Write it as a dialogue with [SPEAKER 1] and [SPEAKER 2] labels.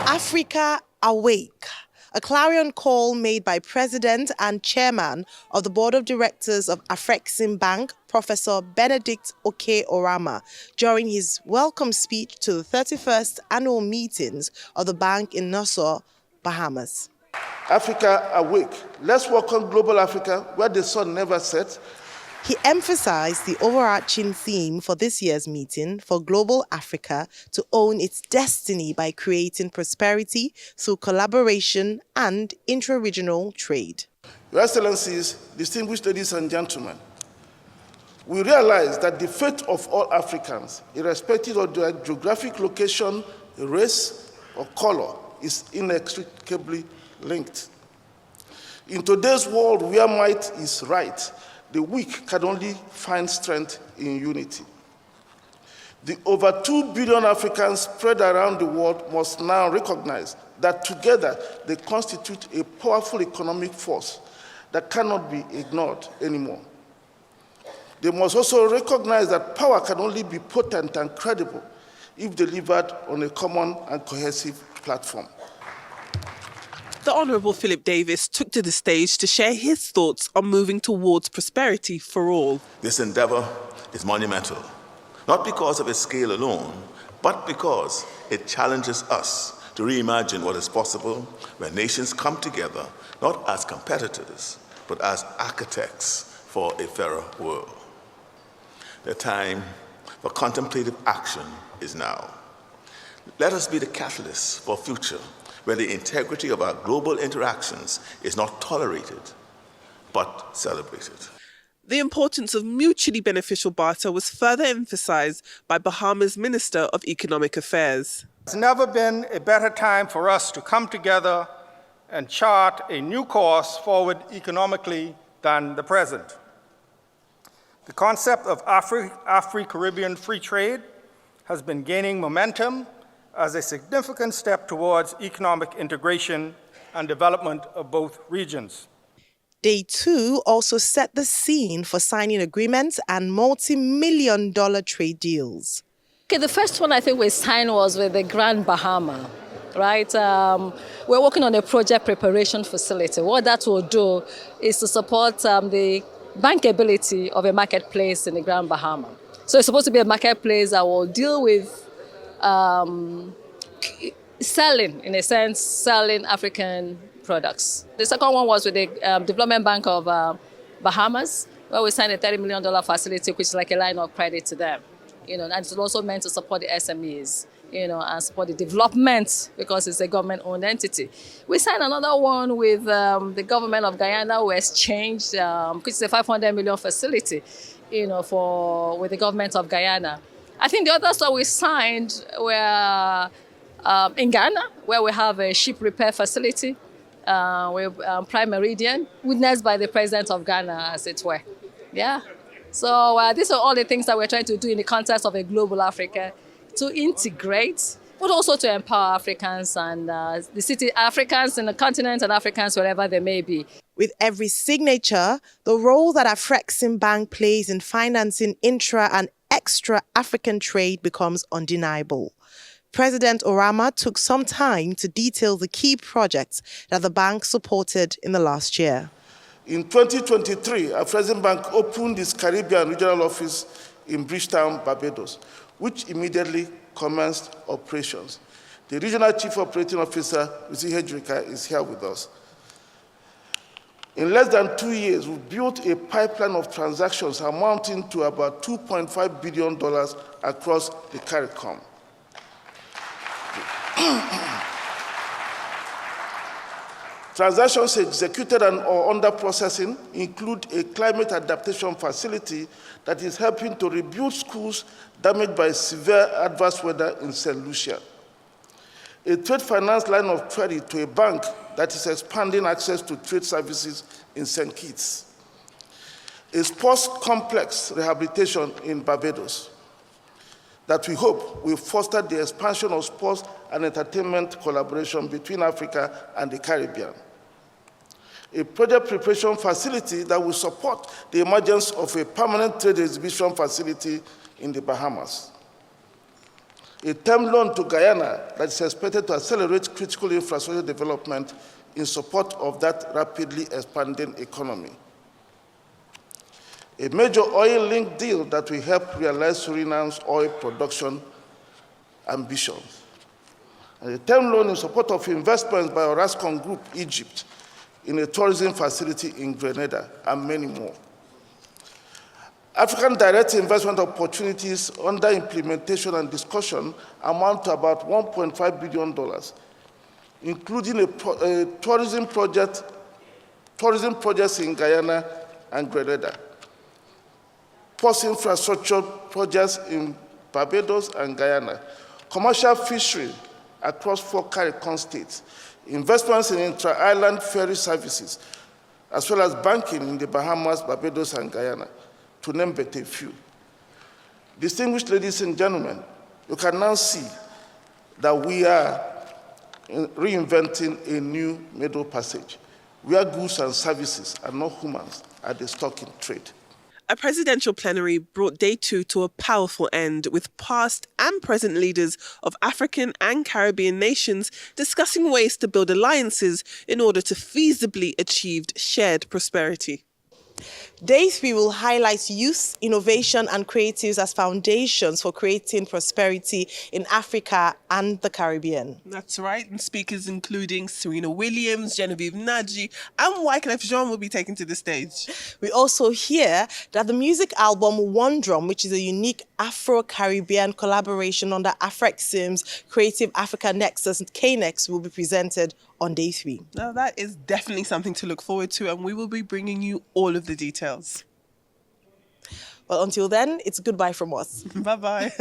[SPEAKER 1] Africa Awake, a clarion call made by President and Chairman of the Board of Directors of Afreximbank, Professor Benedict Oke-Orama, during his welcome speech to the 31st annual meetings of the bank in Nassau, Bahamas.
[SPEAKER 2] Africa Awake. Let's welcome global Africa where the sun never sets.
[SPEAKER 1] He emphasized the overarching theme for this year's meeting for global Africa to own its destiny by creating prosperity through collaboration and intra-regional trade.
[SPEAKER 2] Your Excellencies, distinguished ladies and gentlemen, we realize that the fate of all Africans, irrespective of their geographic location, race, or color, is inextricably linked. In today's world where might is right, the weak can only find strength in unity. The over 2 billion Africans spread around the world must now recognize that together they constitute a powerful economic force that cannot be ignored anymore. They must also recognize that power can only be potent and credible if delivered on a common and cohesive platform.
[SPEAKER 3] The Honourable Philip Davis took to the stage to share his thoughts on moving towards prosperity for all.
[SPEAKER 4] This endeavour is monumental, not because of its scale alone, but because it challenges us to reimagine what is possible when nations come together, not as competitors, but as architects for a fairer world. The time for contemplative action is now. Let us be the catalyst for a future where the integrity of our global interactions is not tolerated, but celebrated.
[SPEAKER 3] The importance of mutually beneficial barter was further emphasized by Bahamas Minister of Economic Affairs.
[SPEAKER 5] It's never been a better time for us to come together and chart a new course forward economically than the present. The concept of Afro-Caribbean free trade has been gaining momentum as a significant step towards economic integration and development of both regions.
[SPEAKER 1] Day 2 also set the scene for signing agreements and multi-million-dollar trade deals.
[SPEAKER 6] Okay, the first one I think we signed was with the Grand Bahama, right? We're working on a project preparation facility. What that will do is to support the bankability of a marketplace in the Grand Bahama. So it's supposed to be a marketplace that will deal with selling, in a sense, selling African products. The second one was with the Development Bank of Bahamas, where we signed a $30 million facility, which is like a line of credit to them. And it's also meant to support the SMEs, and support the development because it's a government-owned entity. We signed another one with the government of Guyana, who exchanged, which is a $500 million facility, with the government of Guyana. I think the others that we signed were in Ghana, where we have a ship repair facility with Prime Meridian, witnessed by the president of Ghana, as it were. Yeah. So these are all the things that we're trying to do in the context of a global Africa to integrate, but also to empower Africans and Africans in the continent and Africans wherever they may be.
[SPEAKER 1] With every signature, the role that Afreximbank plays in financing intra and extra-African trade becomes undeniable. President Orama took some time to detail the key projects that the bank supported in the last year.
[SPEAKER 2] In 2023, Afreximbank opened its Caribbean regional office in Bridgetown, Barbados, which immediately commenced operations. The regional chief operating officer, Mr. Hedrika, is here with us. In less than 2 years, we built a pipeline of transactions amounting to about $2.5 billion across the CARICOM. Transactions executed or under processing include a climate adaptation facility that is helping to rebuild schools damaged by severe adverse weather in St. Lucia. A trade finance line of credit to a bank that is expanding access to trade services in St. Kitts. A sports complex rehabilitation in Barbados that we hope will foster the expansion of sports and entertainment collaboration between Africa and the Caribbean. A project preparation facility that will support the emergence of a permanent trade exhibition facility in the Bahamas. a term loan to Guyana that is expected to accelerate critical infrastructure development in support of that rapidly expanding economy. A major oil-linked deal that will help realize Suriname's oil production ambitions. And a term loan in support of investments by Orascom Group, Egypt, in a tourism facility in Grenada, and many more. African direct investment opportunities under implementation and discussion amount to about $1.5 billion, including a tourism projects in Guyana and Grenada, post-infrastructure projects in Barbados and Guyana, commercial fishery across 4 CARICOM states, investments in intra-island ferry services, as well as banking in the Bahamas, Barbados, and Guyana, to name but a few. Distinguished ladies and gentlemen, you can now see that we are reinventing a new Middle Passage, where goods and services and not humans are the stock in trade.
[SPEAKER 3] A presidential plenary brought day 2 to a powerful end, with past and present leaders of African and Caribbean nations discussing ways to build alliances in order to feasibly achieve shared prosperity.
[SPEAKER 1] Day 3 will highlight youth, innovation and creatives as foundations for creating prosperity in Africa and the Caribbean.
[SPEAKER 3] That's right, and speakers including Serena Williams, Genevieve Naji and Wyclef Jean will be taken to the stage.
[SPEAKER 1] We also hear that the music album One Drum, which is a unique Afro-Caribbean collaboration under Afrexim's Creative Africa Nexus, KNEX, will be presented on Day 3.
[SPEAKER 3] Now that is definitely something to look forward to, and we will be bringing you all of the details.
[SPEAKER 1] Well, until then, it's goodbye from us.
[SPEAKER 3] Bye-bye.